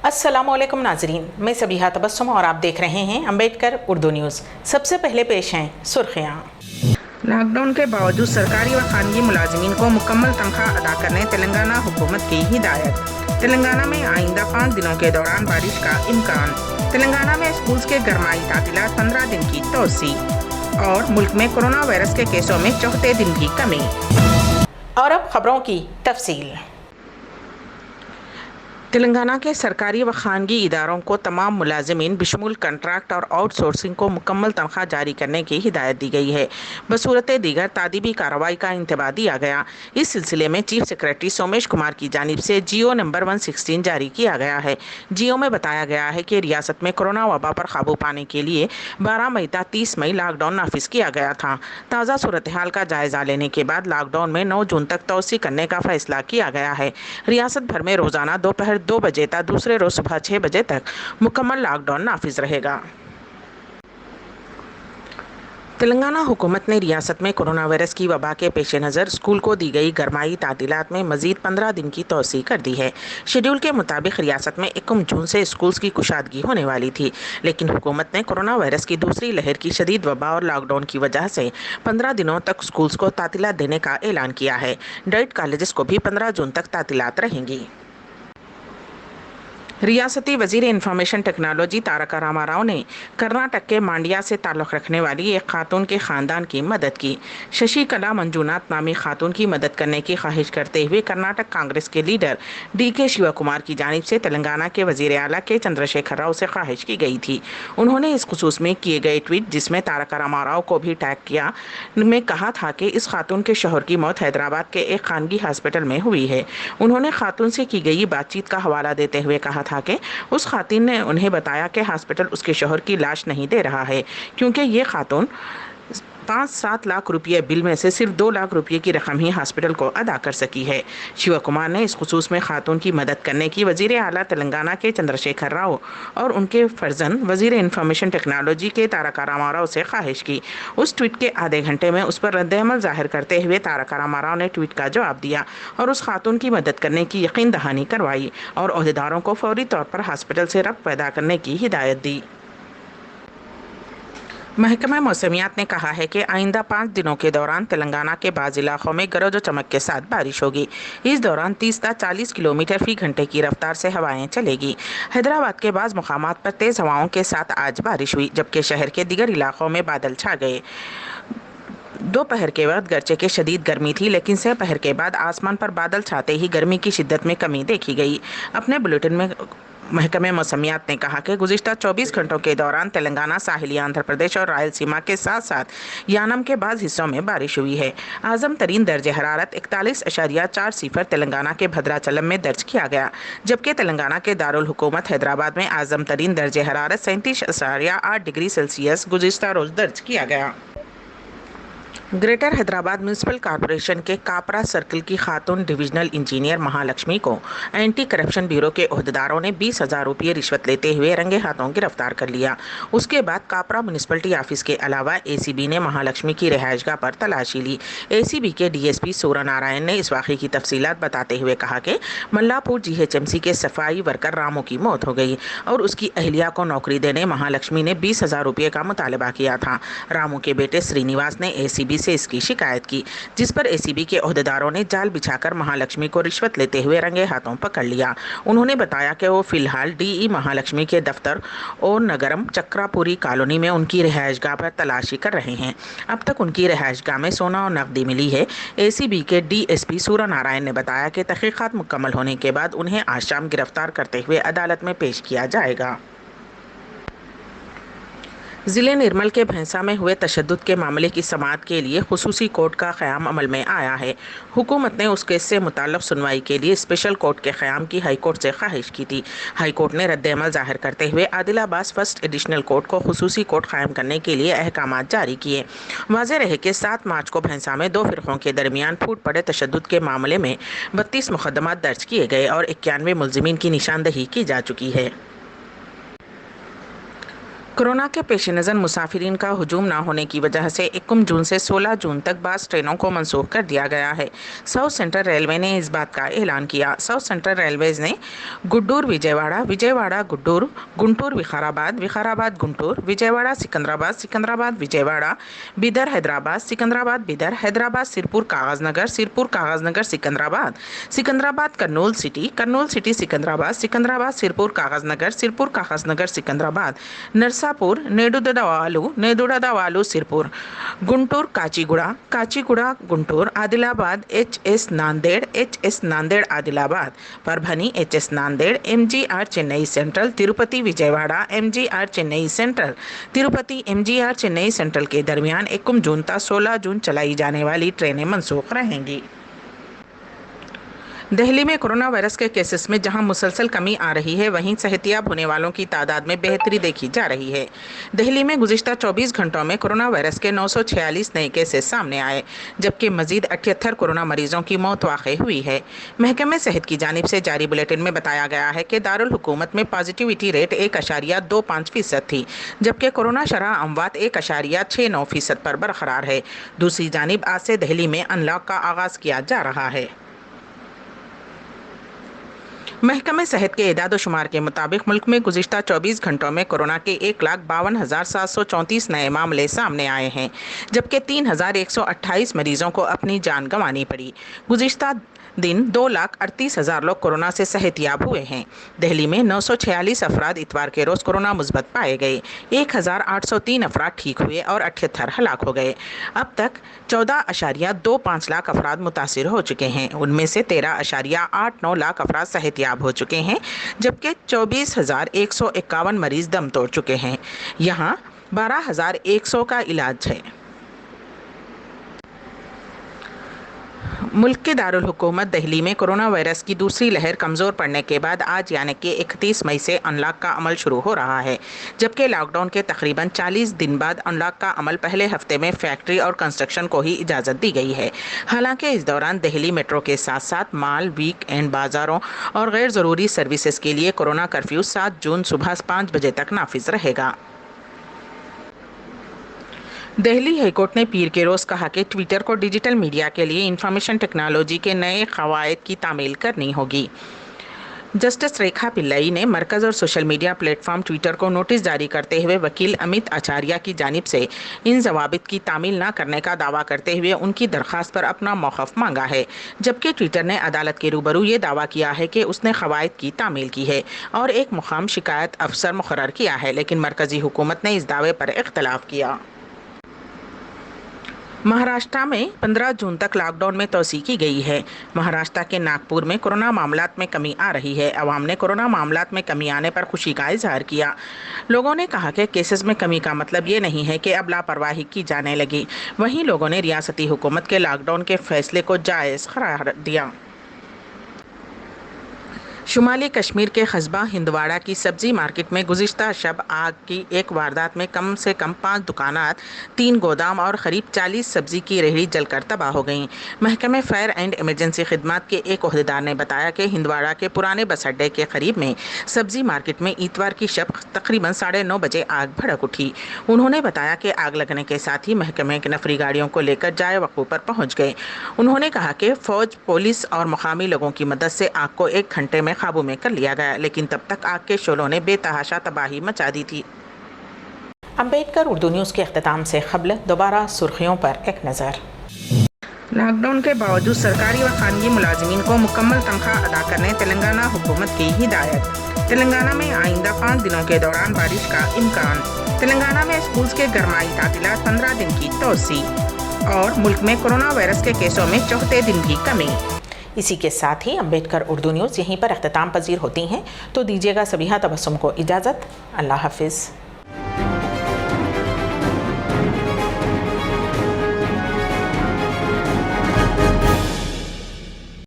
अस्सलाम वालेकुम नाजरीन, मैं सबीहा तबस्सुम और आप देख रहे हैं अम्बेडकर उर्दू न्यूज़। सबसे पहले पेश हैं सुर्खियाँ। लॉकडाउन के बावजूद सरकारी व खानगी मुलाजिमीन को मुकम्मल तनख्वाह अदा करने तेलंगाना हुकूमत की हिदायत। तेलंगाना में आइंदा 5 दिनों के दौरान बारिश का इम्कान। तेलंगाना में स्कूल्स के गरमाई तातीलात 15 दिन की तोसी। और मुल्क में कोरोना वायरस के केसों में 4थे दिन की कमी। और अब खबरों की तफसील। तेलंगाना के सरकारी व खानगी इदारों को तमाम मुलाजिमीन बशमूल कंट्रैक्ट और आउटसोर्सिंग को मुकम्मल तनख्वाह जारी करने की हिदायत दी गई है। बसूरत दीगर तादीबी कार्रवाई का इंतबाह दिया गया। इस सिलसिले में चीफ सेक्रेटरी सोमेश कुमार की जानिब से जियो नंबर 116 जारी किया गया है। जियो में बताया गया है कि रियासत में कोरोना वबा पर काबू पाने के लिए 12 मई तक 30 मई लॉकडाउन नाफिज किया गया था। ताज़ा सूरत हाल का जायजा लेने के बाद लॉकडाउन में 9 जून तक तोसी करने का फैसला किया गया है। रियासत भर में रोजाना दोपहर 2 बजे तक दूसरे रोज सुबह 6 बजे तक मुकम्मल लॉकडाउन नाफिज रहेगा। तेलंगाना हुकूमत ने रियासत में कोरोना वायरस की वबा के पेश नज़र स्कूल को दी गई गरमाई तातीलात में मजीद 15 दिन की तोसी कर दी है। शेड्यूल के मुताबिक रियासत में 1 जून से स्कूल्स की कुशादगी होने वाली थी, लेकिन हुकूमत ने कोरोना वायरस की दूसरी लहर की शदीद वबा और लॉकडाउन की वजह से 15 दिनों तक स्कूल्स को तातीलात देने का ऐलान किया है। डाइट कॉलेजेस को भी 15 जून तक तातीलात रहेंगी। रियासती वजीर इंफॉर्मेशन टेक्नोलॉजी तारका रामाराव ने कर्नाटक के मांड्या से ताल्लुक़ रखने वाली एक खातून के ख़ानदान की मदद की। शशि कला मंजूनाथ नामी खातून की मदद करने की ख्वाहिश करते हुए कर्नाटक कांग्रेस के लीडर DK शिवा कुमार की जानिब से तेलंगाना के वजीर आला के चंद्रशेखर राव से ख्वाहिश की गई थी। उन्होंने इस खुसूस में किए गए ट्वीट, जिसमें तारका रामाराव को भी टैग किया, में कहा था कि इस खातून के शौहर की मौत हैदराबाद के एक खानगी हॉस्पिटल में हुई है। उन्होंने खातून से की गई बातचीत का हवाला देते हुए कहा था कि उस खातून ने उन्हें बताया कि हॉस्पिटल उसके शौहर की लाश नहीं दे रहा है, क्योंकि ये खातून 5-7 लाख रुपये बिल में से सिर्फ 2 लाख रुपये की रकम ही हॉस्पिटल को अदा कर सकी है। शिवा कुमार ने इस खुसूस में खातून की मदद करने की वजीर आला तेलंगाना के चंद्रशेखर राव और उनके फर्जंद वजीर इंफॉर्मेशन टेक्नोलॉजी के तारका रामाराव से ख्वाहिश की। उस ट्वीट के आधे घंटे में उस पर रद्द-ए-अमल जाहिर करते हुए तारका रामाराव ने ट्वीट का जवाब दिया और उस खातून की मदद करने की यकीन दहानी करवाई और ओहदेदारों को फौरी तौर पर हॉस्पिटल से रब्त पैदा करने की हिदायत दी। महकमा मौसमियात ने कहा है कि आइंदा 5 दिनों के दौरान तेलंगाना के बाज़ इलाकों में गरज और चमक के साथ बारिश होगी। इस दौरान 30 से 40 किलोमीटर फी घंटे की रफ्तार से हवाएं चलेगी। हैदराबाद के बाज़ मुकामात पर तेज़ हवाओं के साथ आज बारिश हुई, जबकि शहर के दीगर इलाकों में बादल छा गए। दोपहर के वक्त गर्चे के शदीद गर्मी थी, लेकिन दोपहर के बाद आसमान पर बादल छाते ही गर्मी की शिद्दत में कमी देखी गई। अपने बुलेटिन में महकमे मौसमियात ने कहा कि गुज़िश्ता 24 घंटों के दौरान तेलंगाना, साहिली आंध्र प्रदेश और रायलसीमा के साथ साथ यानम के बाज़ हिस्सों में बारिश हुई है। आज़म तरीन दर्ज हरारत 41.4 तेलंगाना के भद्राचलम में दर्ज किया गया, जबकि तेलंगाना के दारुल हुकूमत हैदराबाद में आज़म तरीन दर्ज हरारत 37.8 डिग्री सेल्सियस गुज़िश्ता रोज़ दर्ज किया गया। ग्रेटर हैदराबाद म्यूनसिपल कॉरपोरेशन के कापरा सर्कल की खातून डिविजनल इंजीनियर महालक्ष्मी को एंटी करप्शन ब्यूरो के ओहदेदारों ने 20,000 रुपये रिश्वत लेते हुए रंगे हाथों गिरफ्तार कर लिया। उसके बाद कापरा म्यूनसिपलिटी ऑफिस के अलावा ACB ने महालक्ष्मी की रिहाइशगाह पर तलाशी ली। ACB के DSP सूर्य नारायण ने इस वाक़े की तफसीलात बताते हुए कहा कि मल्लापुर GHMC के सफाई वर्कर रामू की मौत हो गई और उसकी अहलिया को नौकरी देने महालक्ष्मी ने 20,000 रुपये का मुतालबा किया था। रामू के बेटे श्रीनिवास ने ACB से इसकी शिकायत की, जिस पर ACB के ओहदेदारों ने जाल बिछाकर महालक्ष्मी को रिश्वत लेते हुए रंगे हाथों पकड़ लिया। उन्होंने बताया कि वो फिलहाल DE महालक्ष्मी के दफ्तर और नगरम चक्रापुरी कॉलोनी में उनकी रिहाइशगाह पर तलाशी कर रहे हैं। अब तक उनकी रिहाइशगाह में सोना और नकदी मिली है। ACB के DSP सूर्य नारायण ने बताया कि तहकीकात मुकम्मल होने के बाद उन्हें आज शाम गिरफ्तार करते हुए अदालत में पेश किया जाएगा। ज़िले निर्मल के भैंसा में हुए तशद्दुद के मामले की समाअत के लिए खुसूसी कोर्ट का क़याम अमल में आया है। हुकूमत ने उस केस से मुताल्लिक़ सुनवाई के लिए स्पेशल कोर्ट के क़याम की हाई कोर्ट से ख्वाहिश की थी। हाई कोर्ट ने रद्द-ए-अमल ज़ाहिर करते हुए आदिलाबाद फर्स्ट एडिशनल कोर्ट को खुसूसी कोर्ट क़ायम करने के लिए अहकाम जारी किए। वाज़ेह रहे कि 7 मार्च को भैंसा में 2 फ़िरक़ों के दरमियान फूट पड़े तशद्दुद के मामले में 32 मुक़दमात दर्ज किए गए और 91 मुलज़िमीन की निशानदही की जा चुकी है। कोरोना के पेश नज़र मुसाफिरीन का हुजूम न होने की वजह से 21 जून से 16 जून तक बास ट्रेनों को मनसूख कर दिया गया है। साउथ सेंट्रल रेलवे ने इस बात का ऐलान किया। साउथ सेंट्रल रेलवेज ने Gudur Vijayawada, Vijayawada Gudur, Guntur Vikarabad, Vikarabad Guntur, Vijayawada Secunderabad, Secunderabad Vijayawada, Bidar Hyderabad, Secunderabad Bidar, Hyderabad Sirpur Kagaznagar, Sirpur Kagaznagar Secunderabad, Secunderabad Kurnool city, Kurnool city Secunderabad, Secunderabad Sirpur Kagaznagar, Sirpur Kagaznagar Secunderabad, Narsapur, Nidadavolu, Nidadavolu Sirpur, Guntur Kacheguda, Kacheguda Guntur, Adilabad HS Nanded, HS Nanded Adilabad, Parbhani HS Nanded, MGR Chennai central, Tirupati Vijayawada, MGR Chennai central, Tirupati MGR Chennai central के दरमियान 21 जून तक 16 जून चलाई जाने वाली ट्रेनें मनसूख रहेंगी। दिल्ली में कोरोना वायरस के केसेस में जहां मुसलसल कमी आ रही है, वहीं सेहतियाब होने वालों की तादाद में बेहतरी देखी जा रही है। दिल्ली में गुज़िश्ता 24 घंटों में कोरोना वायरस के 946 नए केसेस सामने आए, जबकि मजीद 78 कोरोना मरीजों की मौत वाक़ हुई है। महकमे सेहत की जानिब से जारी बुलेटिन में बताया गया है कि दारुल हुकूमत में पॉजिटिविटी रेट 1.25% थी, जबकि कोरोना शरह अमवात 1.69% पर बरकरार है। दूसरी जानिब आज से दिल्ली में अनलॉक का आगाज़ किया जा रहा है। महकमे सेहत के एदाद व शुमार के मुताबिक मुल्क में गुज़िश्ता 24 घंटों में कोरोना के 1,52,734 नए मामले सामने आए हैं, जबकि 3,128 मरीजों को अपनी जान गंवानी पड़ी। गुज़िश्ता दिन 2,38,000 लोग कोरोना से सेहतियाब हुए हैं। दिल्ली में 946 अफराद इतवार के रोज़ कोरोना मुस्बत पाए गए, 1,803 अफराद ठीक हुए और 78 हलाक हो गए। अब तक 14.25 लाख अफराद मुतासिर हो चुके हैं। उनमें से 13.89 लाख अफराद सेहतियाब हो चुके हैं, जबकि 24,151 मरीज दम तोड़ चुके हैं। यहाँ 12,100 का इलाज है। मुल्क के दारुल हुकूमत दिल्ली में कोरोना वायरस की दूसरी लहर कमज़ोर पड़ने के बाद आज यानी कि 31 मई से अनलॉक का अमल शुरू हो रहा है, जबकि लॉकडाउन के तकरीबन 40 दिन बाद अनलॉक का अमल पहले हफ्ते में फैक्ट्री और कंस्ट्रक्शन को ही इजाज़त दी गई है। हालांकि इस दौरान दिल्ली मेट्रो के साथ साथ माल, वीक एंड बाज़ारों और गैर ज़रूरी सर्विसेज के लिए कोरोना कर्फ्यू 7 जून सुबह 5 बजे तक नाफिज रहेगा। दिल्ली हाईकोर्ट ने पीर के रोज़ कहा कि ट्विटर को डिजिटल मीडिया के लिए इंफॉर्मेशन टेक्नोलॉजी के नए क़वायद की तामील करनी होगी। जस्टिस रेखा पिल्लई ने मरकज़ और सोशल मीडिया प्लेटफॉर्म ट्विटर को नोटिस जारी करते हुए वकील अमित आचार्य की जानिब से इन ज़वाबित की तामील न करने का दावा करते हुए उनकी दरख्वास्त पर अपना मौक़िफ़ मांगा है, जबकि ट्विटर ने अदालत के रूबरू ये दावा किया है कि उसने क़वायद की तामील की है और एक मुक़ाम शिकायत अफसर मुक़र्रर किया है, लेकिन मरकज़ी हुकूमत ने इस दावे पर इख्तलाफ किया। महाराष्ट्र में 15 जून तक लॉकडाउन में तोसी की गई है। महाराष्ट्र के नागपुर में कोरोना मामलात में कमी आ रही है। अवाम ने कोरोना मामलात में कमी आने पर खुशी का इजहार किया। लोगों ने कहा कि केसेस में कमी का मतलब ये नहीं है कि अब लापरवाही की जाने लगी। वहीं लोगों ने रियासती हुकूमत के लॉकडाउन के फैसले को जायज़ करार दिया। शुमाली कश्मीर के कस्बा हिंदवाड़ा की सब्जी मार्केट में गुज़िश्ता शब आग की एक वारदात में कम से कम 5 दुकानात, 3 गोदाम और करीब 40 सब्जी की रेहड़ी जलकर तबाह हो गईं। महकमे फायर एंड इमरजेंसी खिदमात के एक ओहदेदार ने बताया कि हिंदवाड़ा के पुराने बस अड्डे के करीब में सब्जी मार्केट में इतवार की शब तकरीबन 9:30 बजे आग भड़क उठी। उन्होंने बताया कि आग लगने के साथ ही महकमे की नफरी गाड़ियों को लेकर जाए वक़ू पर पहुँच गए। उन्होंने कहा कि फ़ौज, पुलिस और मकामी लोगों की मदद से आग को 1 घंटे में काबू में कर लिया गया, लेकिन तब तक आग के शोलों ने बेतहाशा तबाही मचा दी थी। अम्बेडकर उर्दू न्यूज़ के अख्ताम से क़ब्ल दोबारा सुर्खियों पर एक नज़र। लॉकडाउन के बावजूद सरकारी व खानगी मुलाजिमीन को मुकम्मल तनख्वाह अदा करने तेलंगाना हुकूमत की हिदायत। तेलंगाना में आइंदा 5 दिनों के दौरान बारिश का इम्कान। तेलंगाना में स्कूल्स के गरमाई तातीलात 15 दिन की तोसी। और मुल्क में कोरोना वायरस के केसों में 4थे दिन की कमी। इसी के साथ ही अम्बेडकर उर्दू न्यूज़ यहीं पर अख्ताम पजीर होती हैं, तो दीजिएगा सबीहा तबस्सुम को इजाज़त। अल्लाह हाफिज़।